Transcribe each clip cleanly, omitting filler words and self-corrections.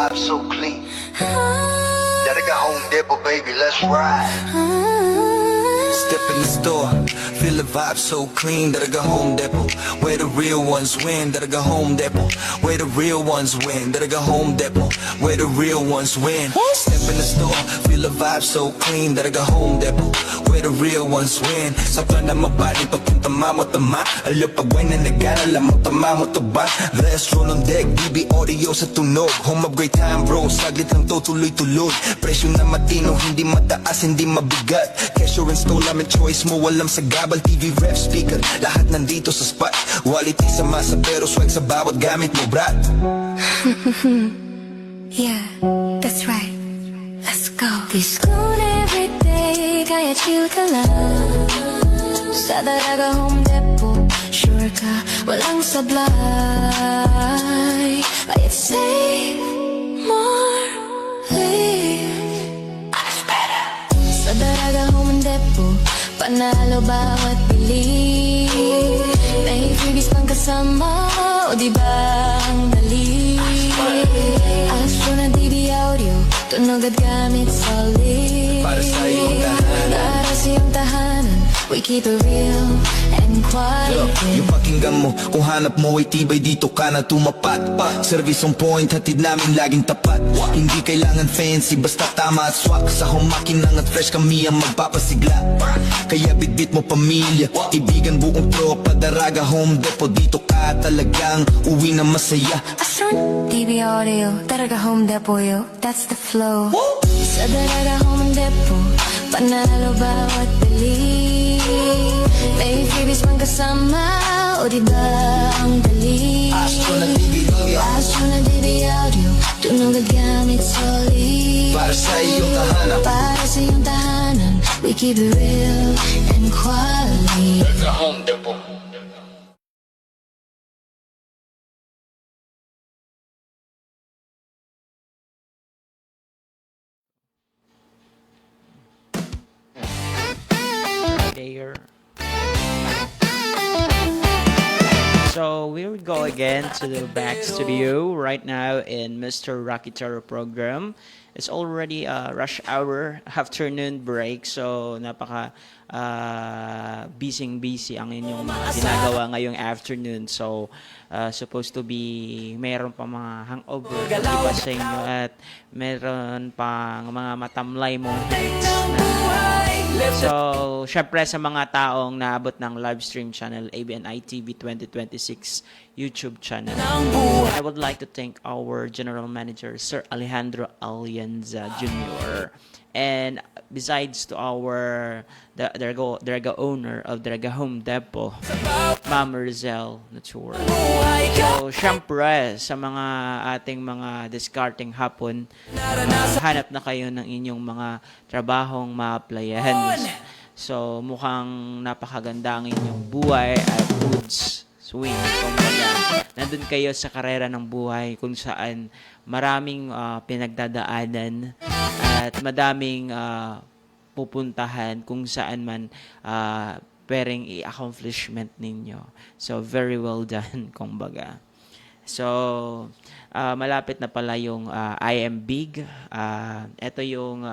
vibe so clean. Gotta go home, Depot, baby, let's ride. Step in the store, feel the vibe so clean. That I go home Depot, where the real ones win. That I go home Depot, where the real ones win. That I go home Depot, where the real ones win. Step in the store, feel the vibe so clean. That I go home Depot, where the real ones win. Sa plan na mabali, papunta mamo-tama. Alo pag-wine na nag-alala mo, tama mo to ba? Let's roll on deck, BB audio sa tunog. Home upgrade time bro, saglit lang to tuloy-tuloy. Presyo na matino, hindi mataas, hindi mabigat. Cashier install namin choice mo, walang sagabal. TV ref speaker, lahat nandito sa spot. Quality sa masa pero swag sa bawat gamit mo brat. Yeah, that's right. Let's go. Discount every day, kaya chill ka lang. Sa Dalaga Home Depot, sure ka, walang sablay. Kaya save more, live better. Sa Dalaga Home Depot, panalo bawat bili. May freebies pang kasama, o diba ang dali? Astro na DB audio, tunog at gamit solid. Para sa iyong tahanan, para sa iyong tahanan, we keep it real and quality. yung pakinggan mo, kung hanap mo ay tibay, dito ka na tumapat. Service on point, hatid namin laging tapat. Hindi kailangan fancy, basta tama at swak. Sa humakinang at fresh kami ang magpapasigla. Kaya bitbit mo pamilya, ibigan buong tropa. Dalaga Home Depot, dito ka talagang uwi na masaya. Astro DB audio, Dalaga Home Depot yo, that's the flow. Sa Dalaga Home Depot, panalo bawat bili. May freebies pang kasama, o diba ang dali? Astro na DB audio, Astro na DB audio, tunog at gamit solid. para sa iyong tahanan. Para sa iyong tahanan, we keep it real and quality. Dalaga Home Depot. There. So we will go again to the back studio right now in Mr. Rocky Taro program. It's already rush hour, afternoon break. So napaka busy ang inyong mga ginagawa ngayong afternoon. So supposed to be meron pa mga hangover iba sa inyo at meron pang mga matamlay moments na. So, syempre sa mga taong naabot ng live stream channel ABNI TV 2026 YouTube channel, I would like to thank our General Manager, Sir Alejandro Alianza Jr. And besides to our Dalaga owner of Dalaga Home Depot, Ma'am Rizel Nature. So, syempre sa mga ating mga discarding hapon, hanap na kayo ng inyong mga trabahong ma-applyan. So, mukhang napakaganda ang inyong buhay at goods swing. Kumbaga, nandun kayo sa karera ng buhay kung saan maraming pinagdadaanan at madaming pupuntahan kung saan man pwedeng i-accomplishment ninyo. So, very well done, kumbaga. So, malapit na pala yung I Am Big. Ito yung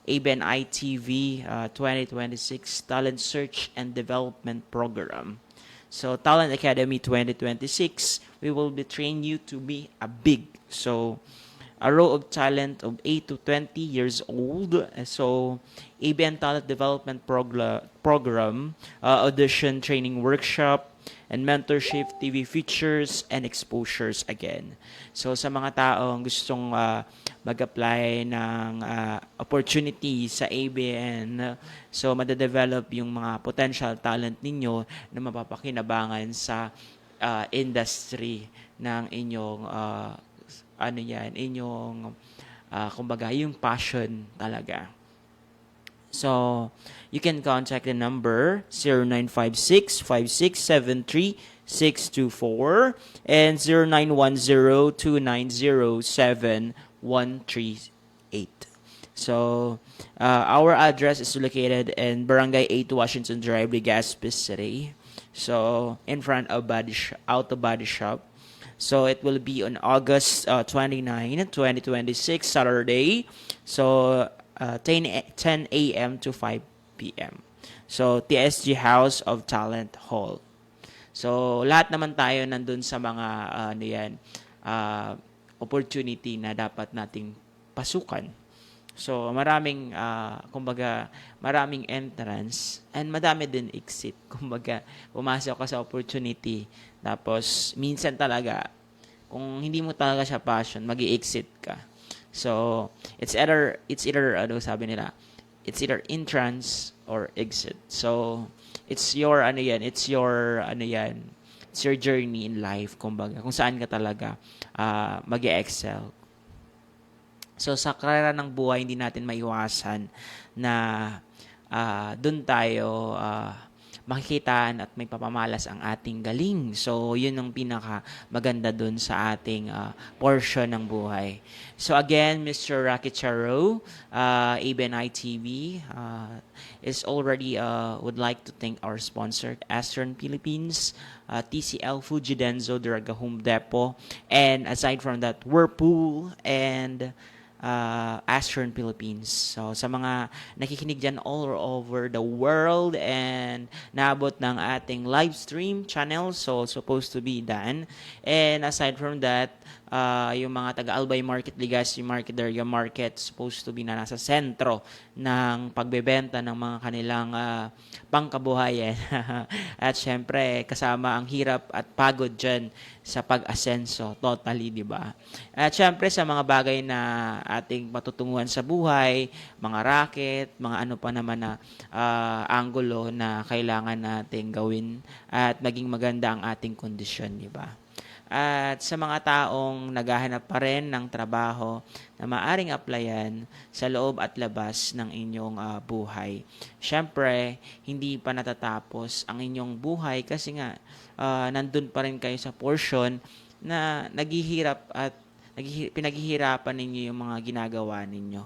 ABNI TV 2026 Talent Search and Development Program. So, Talent Academy 2026, we will be training you to be a big. So, a row of talent of 8 to 20 years old. So, ABN Talent Development Program, audition training workshop, and mentorship, TV features, and exposures again. So, sa mga taong gustong mag-apply ng opportunity sa ABN, so, madadevelop yung mga potential talent ninyo na mapapakinabangan sa industry ng inyong inyong kumbaga yung passion talaga. So you can contact the number 0956-5673-624 and 0910-290-7138. So our address is located in Barangay 8 Washington Drive, Legazpi City. So in front of Auto Body Shop. So it will be on August 29, 2026, Saturday. So 10 a.m. to 5 p.m. So TSG House of Talent Hall. So lahat naman tayo nandun sa mga opportunity na dapat nating pasukan. So maraming kumbaga maraming entrance and madami din exit. Kumbaga pumasok ka sa opportunity tapos minsan talaga kung hindi mo talaga siya passion, magi-exit ka. So it's either ano sabi nila, it's either entrance or exit. So it's your it's your journey in life, kumbaga kung saan ka talaga mag-excel. So sa karera ng buhay, hindi natin maiwasan na doon tayo makikitaan at may papamalas ang ating galing. So, yun ang pinaka maganda doon sa ating portion ng buhay. So, again, Mr. Rocky Charo, ABNI TV, is already would like to thank our sponsor, Astron Philippines, TCL Fujidenzo, Daraga Home Depot, and aside from that, Whirlpool, and Astron Philippines. So, sa mga nakikinig dyan all over the world and naabot ng ating live stream channel, so supposed to be done. And aside from that, yung mga taga-Albay Market, Legazpi Market, Daria Market, supposed to be na nasa sentro ng pagbebenta ng mga kanilang pangkabuhayan. At syempre, kasama ang hirap at pagod dyan sa pag-asenso, totally, di ba? At syempre, sa mga bagay na ating matutunguhan sa buhay, mga racket, mga ano pa naman na anggulo na kailangan nating gawin at maging maganda ang ating kondisyon, di ba? At sa mga taong naghahanap pa rin ng trabaho na maaring applyan sa loob at labas ng inyong buhay. Siyempre, hindi pa natatapos ang inyong buhay kasi nga nandun pa rin kayo sa portion na naghihirap at pinaghihirapan ninyo yung mga ginagawa ninyo.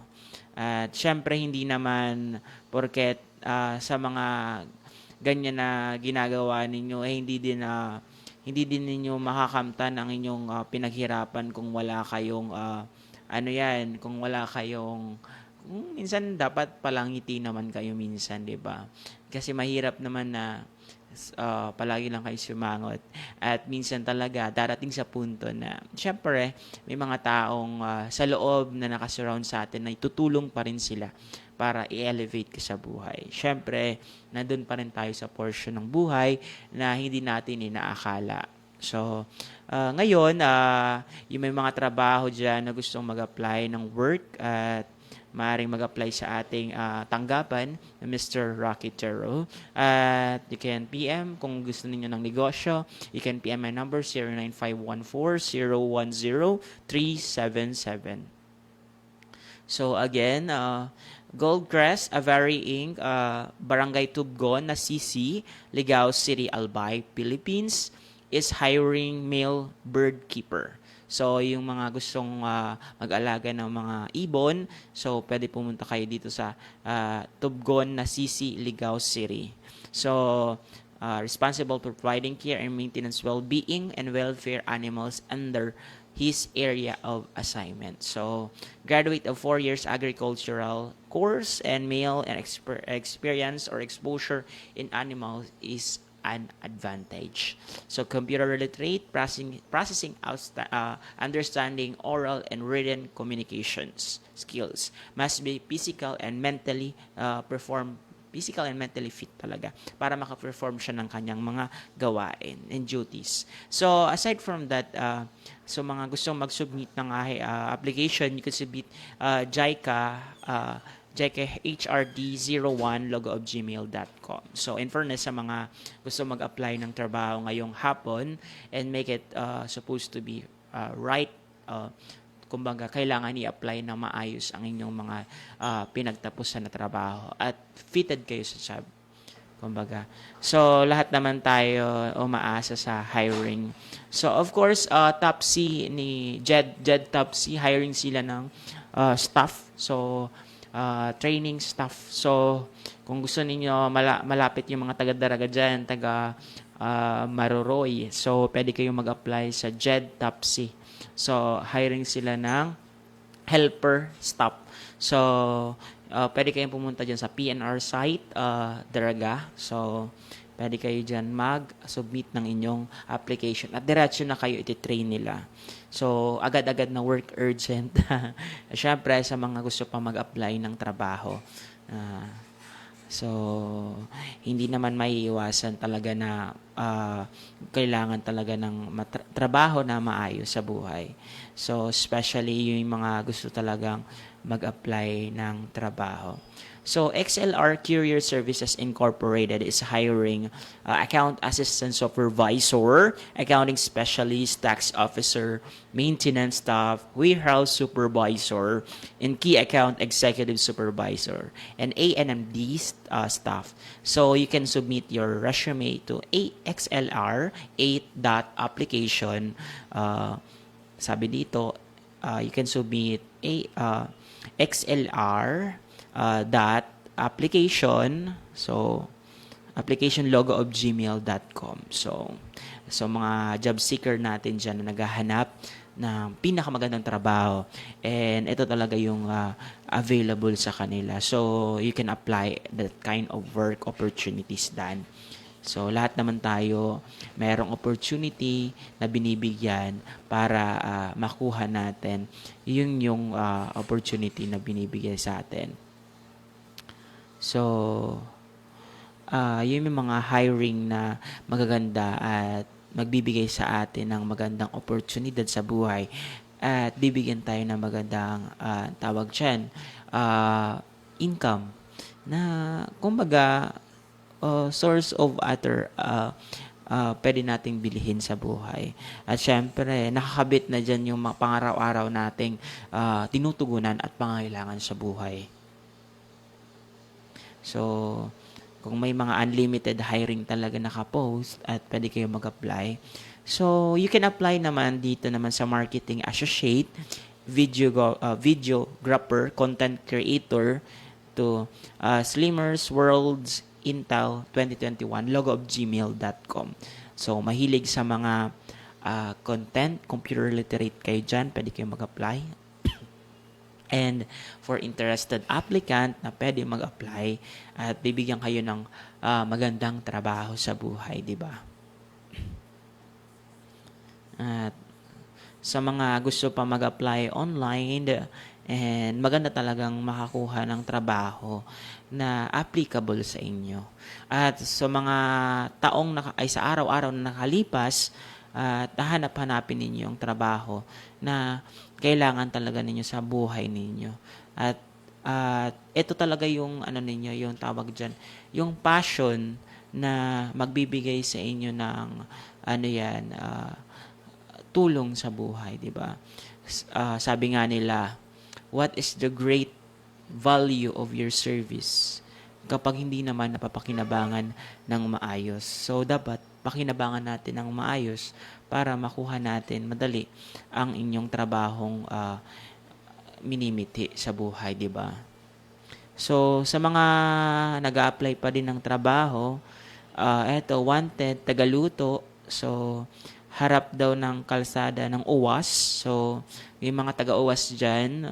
At siyempre, hindi naman porket sa mga ganyan na ginagawa ninyo hindi din ninyo makakamtan ang inyong pinaghirapan kung wala kayong kung wala kayong minsan dapat palangiti naman kayo minsan, 'di ba? Kasi mahirap naman na palagi lang kayo sumangot at minsan talaga darating sa punto na syempre may mga taong sa loob na nakasurround sa atin na tutulong pa rin sila para i-elevate ka sa buhay. Siyempre, nandun pa rin tayo sa portion ng buhay na hindi natin inaakala. So, ngayon, yung may mga trabaho dyan na gustong mag-apply ng work at maaaring mag-apply sa ating tanggapan na Mr. Rocky Tero. At you can PM kung gusto niyo ng negosyo. You can PM my number 09514-010-377. So, again, Goldcrest, Avari Inc., Barangay Tubgon na CC, Ligao City, Albay, Philippines, is hiring male bird keeper. So, yung mga gustong mag-alaga ng mga ibon, so pwede pumunta kayo dito sa Tubgon na CC, Ligao City. So, responsible for providing care and maintenance well-being and welfare animals under his area of assignment. So, graduate of 4 years agricultural course and male and experience or exposure in animals is an advantage. So, computer literate, processing understanding oral and written communications skills must be physical and mentally fit talaga para maka-perform siya ng kanyang mga gawain and duties. So, aside from that, so mga gustong mag-submit ng application, you can submit JICA HRD01 logo@gmail.com. So, in fairness sa mga gusto mag-apply ng trabaho ngayong hapon and make it supposed to be right, kumbaga, kailangan i-apply na maayos ang inyong mga pinagtapusan na trabaho at fitted kayo sa job. Kumbaga. So, lahat naman tayo umaasa sa hiring. So, of course, Top C ni Jed Top C, hiring sila ng staff. So, training staff. So, kung gusto ninyo malapit yung mga taga-Daraga dyan, taga Maroroy. So, pwede kayong mag-apply sa Jed Tapsi. So, hiring sila ng helper staff. So, pwede kayong pumunta dyan sa PNR site, Daraga. So, pwede kayo dyan mag-submit ng inyong application. At diretso na kayo iti-train nila. So, agad-agad na work urgent. Siyempre, sa mga gusto pa mag-apply ng trabaho. So, hindi naman maiiwasan talaga na kailangan talaga ng trabaho na maayos sa buhay. So, especially yung mga gusto talagang mag-apply ng trabaho. So, XLR Courier Services Incorporated is hiring account assistant supervisor, accounting specialist, tax officer, maintenance staff, warehouse supervisor, and key account executive supervisor, and A&MD staff. So, you can submit your resume to xlr8.application. Sabi dito, you can submit XLR dot application, so application logo of gmail.com. So mga job seeker natin dyan na naghahanap ng pinakamagandang trabaho, and ito talaga yung available sa kanila. So you can apply that kind of work opportunities dan. So lahat naman tayo mayroong opportunity na binibigyan para makuha natin yung opportunity na binibigay sa atin. So, yun yung mga hiring na magaganda at magbibigay sa atin ng magandang oportunidad sa buhay at bibigyan tayo ng magandang tawag dyan, income na kumbaga source of other pwede nating bilhin sa buhay. At syempre, nakakabit na dyan yung pangaraw-araw nating tinutugunan at pangailangan sa buhay. So, kung may mga unlimited hiring talaga nakapost at pwede kayo mag-apply. So, you can apply naman dito naman sa marketing associate, videographer, content creator to Slimmers Worlds Intel 2021 logo of gmail.com. So, mahilig sa mga content, computer literate kayo dyan, pwede kayo mag-apply. And for interested applicant na pwede mag-apply at bibigyan kayo ng magandang trabaho sa buhay, di ba? At sa mga gusto pa mag-apply online and maganda talagang makakuha ng trabaho na applicable sa inyo. At sa mga taong sa araw-araw na nakalipas, at hanap-hanapin ninyo ang trabaho na kailangan talaga ninyo sa buhay ninyo. At ito talaga yung ninyo, yung tawag diyan, yung passion na magbibigay sa inyo ng tulong sa buhay, di ba? Sabi nga nila, what is the great value of your service kapag hindi naman napapakinabangan ng maayos? So, dapat pakinabangan natin ng maayos para makuha natin madali ang inyong trabahong minimiti sa buhay, di ba? So, sa mga nag-a-apply pa din ng trabaho, eto, wanted, tagaluto. So, harap daw ng kalsada ng UWAS. So, yung mga taga-UWAS dyan,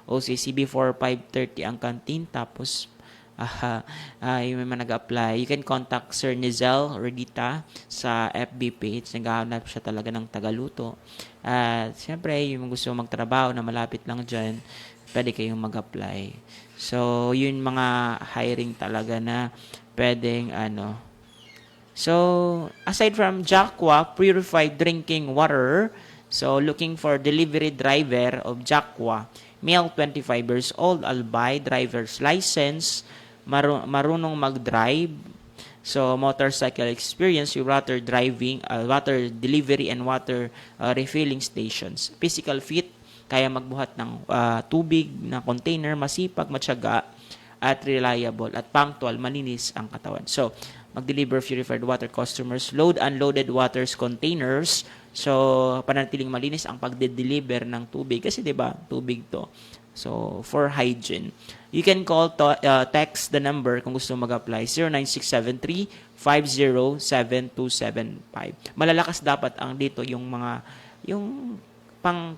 OCC before 5:30 ang canteen, tapos yung mga nag-apply, you can contact Sir Nizel Redita sa FB page. Naghahanap siya talaga ng tagaluto. At siyempre, yung gusto magtrabaho na malapit lang dyan, pwede kayong mag-apply. So, yun mga hiring talaga na pwedeng So, aside from Jaqua Purified Drinking Water, so looking for delivery driver of Jaqua, male 25 years old, albay, driver's license, marunong mag-drive, so motorcycle experience with water driving, water delivery and water refilling stations. Physical fit, kaya magbuhat ng tubig na container, masipag, matyaga, at reliable, at punctual, malinis ang katawan. So, mag-deliver of purified water customers, load unloaded waters containers. So, panatiling malinis ang pagde-deliver ng tubig. Kasi 'di ba, tubig to. So, for hygiene. You can call, text the number kung gusto mag-apply, 09673-507-275. Malalakas dapat ang dito yung pang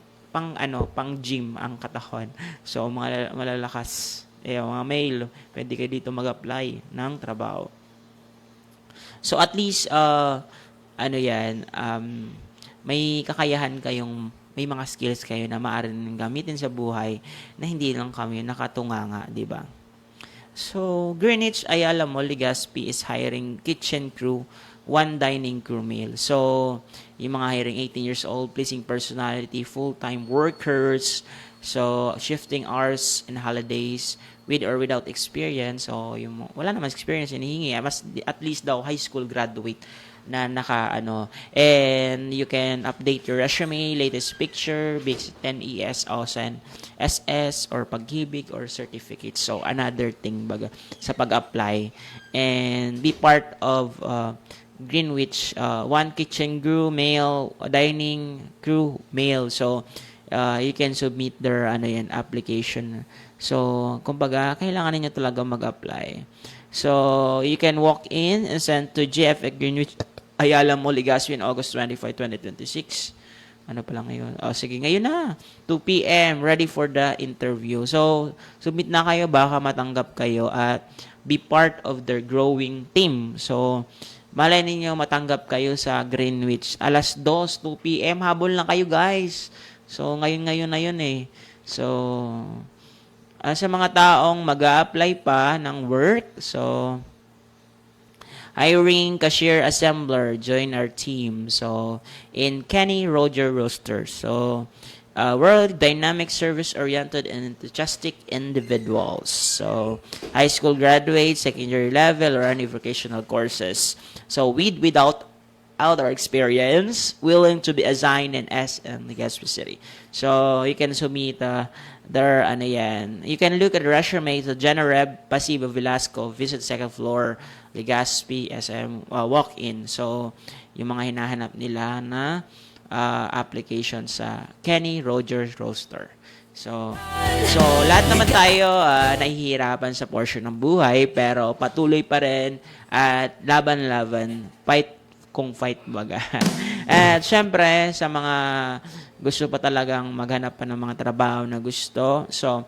gym ang katawan. So, mga malalakas, mga male, pwede kayo dito mag-apply ng trabaho. So, at least, may kakayahan kayong, may mga skills kayo na maaari nang gamitin sa buhay na hindi lang kami nakatunganga, di ba? So, Greenwich Ayala Mall Legazpi is hiring kitchen crew, 1 dining crew meal. So, yung mga hiring 18 years old, pleasing personality, full-time workers, so shifting hours and holidays with or without experience. So, yung wala naman experience hinihingi, at least daw high school graduate na and you can update your resume, latest picture, basic 10 ES, OSAN, SS, or pag-ibig, or certificate. So, another thing baga sa pag-apply. And be part of Greenwich, 1 kitchen crew, male, dining crew, male. So, you can submit their application. So, kumbaga, kailangan ninyo talaga mag-apply. So, you can walk in and send to GF at Greenwich Ayala Mall Legazpi on August 25, 2026. Ano pa lang ngayon? Sige, ngayon na. 2 p.m. Ready for the interview. So, submit na kayo. Baka matanggap kayo at be part of their growing team. So, malay ninyo matanggap kayo sa Greenwich. 2:00, 2 p.m. Habol na kayo, guys. So, ngayon na yun eh. So, sa mga taong mag-a-apply pa ng work, so, hiring cashier assembler, join our team. So, in Kenny Roger Roaster. So, world dynamic service-oriented and enthusiastic individuals. So, high school graduates, secondary level, or any vocational courses. So, without our experience, willing to be assigned in SM Legazpi City. So, you can submit you can look at the resume to Genereb Pasibo Velasco, visit second floor, Legazpi, SM, walk-in. So, yung mga hinahanap nila na application sa Kenny Rogers Roaster. So lahat naman tayo nahihirapan sa portion ng buhay, pero patuloy pa rin at laban-laban, fight baga. At syempre, sa mga gusto pa talagang maghanap pa ng mga trabaho na gusto, so,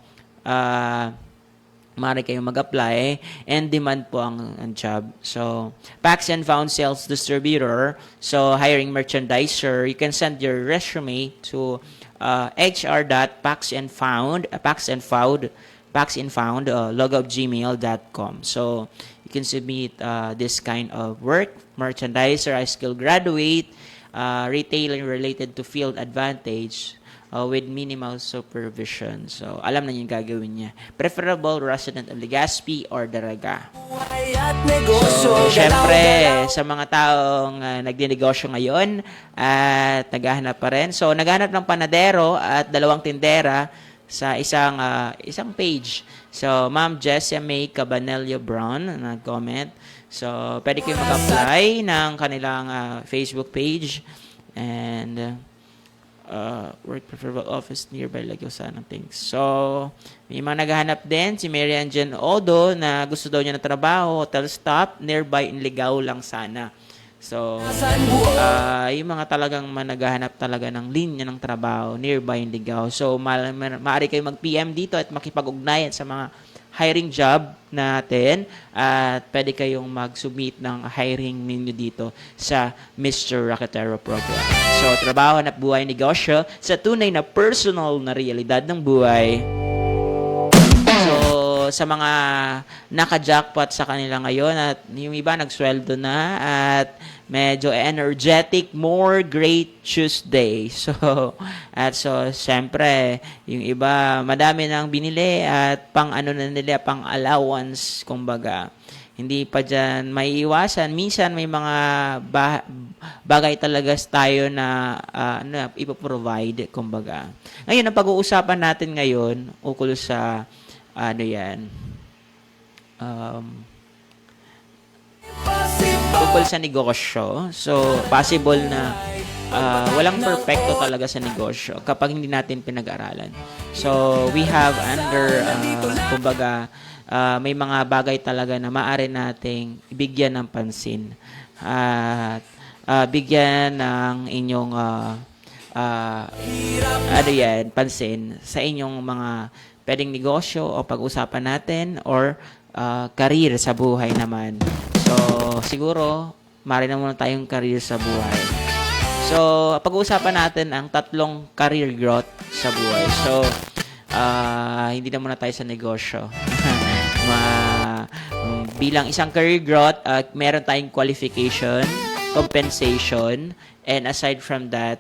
maaari kayong mag-apply and demand po ang job. So, Packs and Found Sales Distributor, so hiring merchandiser, you can send your resume to hr.packsandfound@gmail.com. So, you can submit this kind of work, merchandiser, high school graduate, retailing related to field advantage, with minimal supervision. So, alam na yung gagawin niya. Preferable resident of Legazpi or Daraga. So, syempre, sa mga taong nagdinegosyo ngayon at naghahanap pa rin. So, naghahanap ng panadero at 2 tindera sa isang page. So, Ma'am Jessia May Cabanello Brown nag-comment. So, pwede kayong mag-apply ng kanilang Facebook page and work preferable office nearby Lagyo sana things. So, may mga naghahanap din si Mary Ann Jen Odo na gusto daw niya ng trabaho, hotel stop nearby in Ligao lang sana. So, yung mga talagang naghahanap talaga ng linya ng trabaho nearby in Ligao. So, maaari kayo mag-PM dito at makipag-ugnayan sa mga hiring job natin at pwede kayong mag-submit ng hiring ninyo dito sa Mr. Rocketero Program. So, trabaho, hanap buhay, negosyo sa tunay na personal na realidad ng buhay. So, sa mga naka-jackpot sa kanila ngayon at yung iba nagsweldo na at medyo energetic, more great Tuesday. So, siyempre, yung iba, madami nang binili at pang pang allowance, kumbaga. Hindi pa dyan may iwasan. Minsan may mga bagay talaga tayo na ipoprovide, kumbaga. Ngayon, ang pag-uusapan natin ngayon, ukol sa tungkol sa negosyo. So, possible na walang perfecto talaga sa negosyo kapag hindi natin pinag-aralan. So, we have under, kumbaga, may mga bagay talaga na maaari nating bigyan ng pansin. At bigyan ng inyong pansin sa inyong mga pwedeng negosyo o pag-usapan natin or career sa buhay naman. So, siguro, maaari na muna tayong career sa buhay. So, pag-uusapan natin ang 3 career growth sa buhay. So, hindi na muna tayo sa negosyo. Bilang isang career growth, meron tayong qualification, compensation, and aside from that,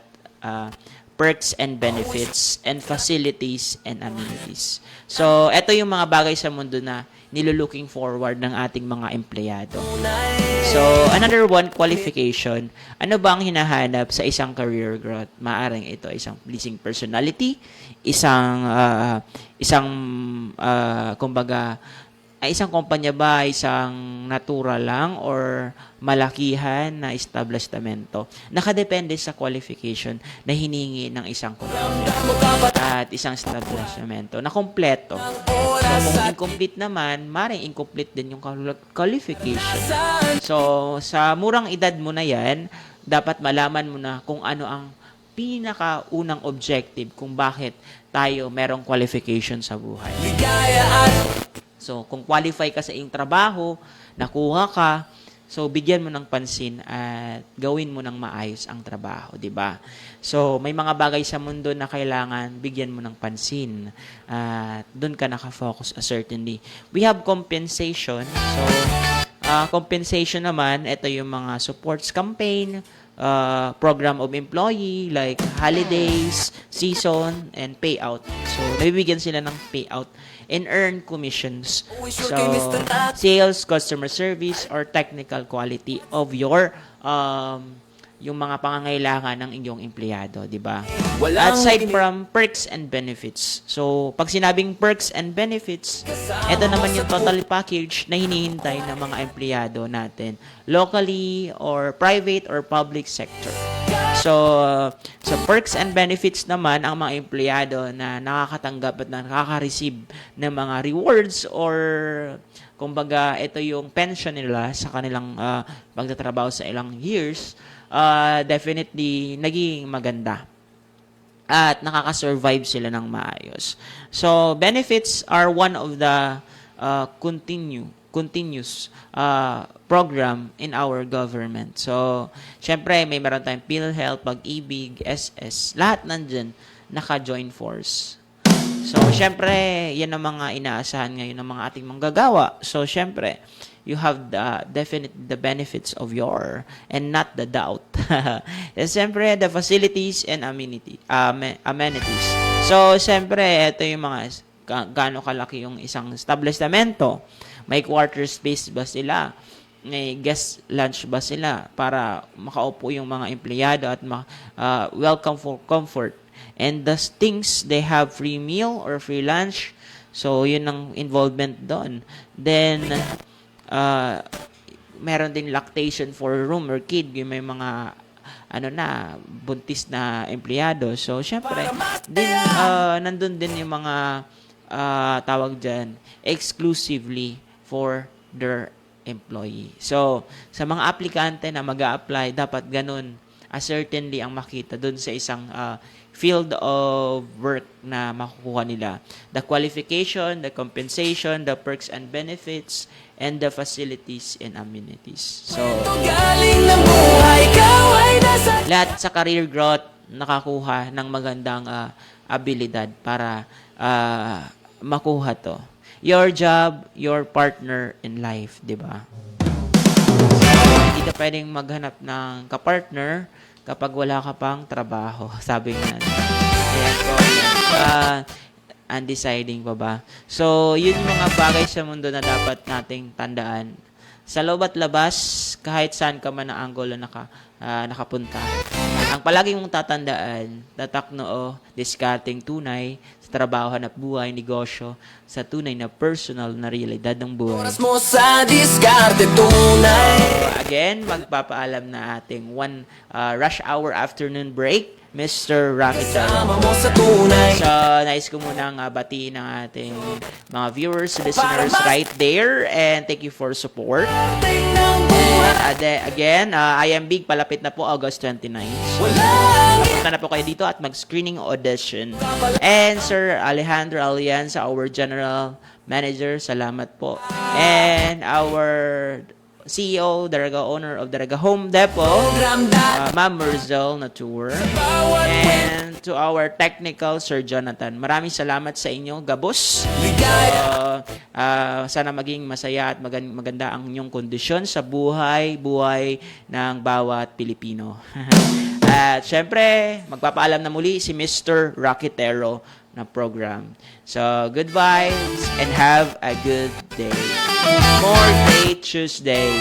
perks and benefits, and facilities and amenities. So, ito yung mga bagay sa mundo na nilulooking forward ng ating mga empleyado. So, another one, qualification. Ano ba ang hinahanap sa isang career growth? Maaring ito isang pleasing personality, kumbaga, isang kumpanya ba, isang natural lang, or malakihan na establishmento? Nakadepende sa qualification na hiningi ng isang kumpanya at isang establishmento na kompleto. So, kung incomplete naman, maring incomplete din yung qualification. So, sa murang edad mo na yan, dapat malaman mo na kung ano ang pinakaunang objective kung bakit tayo merong qualification sa buhay. So, kung qualify ka sa iyong trabaho, nakuha ka, so bigyan mo ng pansin at gawin mo ng maayos ang trabaho, di ba? So, may mga bagay sa mundo na kailangan bigyan mo ng pansin at doon ka nakafocus certainly. We have compensation. So, compensation naman, ito yung mga supports campaign, program of employee like holidays, season, and payout. So, nabibigyan sila ng payout and earn commissions. So, sales, customer service, or technical quality of your yung mga pangangailangan ng inyong empleyado, di ba? Aside from perks and benefits. So, pag sinabing perks and benefits, ito naman yung total package na hinihintay ng mga empleyado natin, locally or private or public sector. So, sa perks and benefits naman, ang mga empleyado na nakakatanggap at nakaka-receive ng mga rewards or kumbaga, ito yung pension nila sa kanilang pagtatrabaho sa ilang years, definitely naging maganda. At nakaka-survive sila ng maayos. So, benefits are one of the continuous program in our government. So, syempre, may meron tayong PhilHealth, Pag-ibig, SS, lahat nandyan, naka-join force. So, syempre, yan ang mga inaasahan ngayon ng mga ating manggagawa. So, syempre, you have definitely the benefits of your and not the doubt. And syempre, the facilities and amenities. So, syempre, ito yung mga gaano kalaki yung isang establishmento. May quarter space ba sila? May guest lunch ba sila para makaupo yung mga empleyado at welcome for comfort? And the things, they have free meal or free lunch. So, yun ang involvement doon. Then, meron din lactation for room or kid. Yung may mga buntis na empleyado. So, syempre, din, nandun din yung mga tawag dyan, exclusively for their employee. So, sa mga aplikante na mag-a-apply, dapat ganun, certainly ang makita dun sa isang field of work na makukuha nila. The qualification, the compensation, the perks and benefits, and the facilities and amenities. So, lahat sa career growth nakakuha ng magandang abilidad para makuha to. Your job, your partner in life, di ba? Hindi ka pwedeng maghanap ng kapartner kapag wala ka pang trabaho. Sabi nga. Undeciding pa ba? So, yun mga bagay sa mundo na dapat nating tandaan. sa loob at labas, kahit saan ka man na angulo nakapunta. Ang palagi mong tatandaan, tatak noo, diskarteng tunay, sa trabaho, hanap buhay, negosyo, sa tunay na personal na realidad ng buhay. Oras mo sa diskarte tunay. Again, magpapaalam na ating rush hour afternoon break, Mr. Rocky Sama mo sa tunay. So, nais ko munang batiin ang ating mga viewers, listeners right there, and thank you for support. Again, I am Big, palapit na po August 29. Punta na po kayo dito at mag-screening audition. And Sir Alejandro Alianza, our General Manager, salamat po. And our CEO, Daraga owner of Daraga Home Depot, Ma'am Merzel Natur, and to our technical Sir Jonathan. Maraming salamat sa inyo, Gabos. Sana maging masaya at maganda ang inyong kondisyon sa buhay ng bawat Pilipino. At syempre, magpapaalam na muli si Mr. Rocketero na program. So, goodbye and have a good day. More Day Tuesday.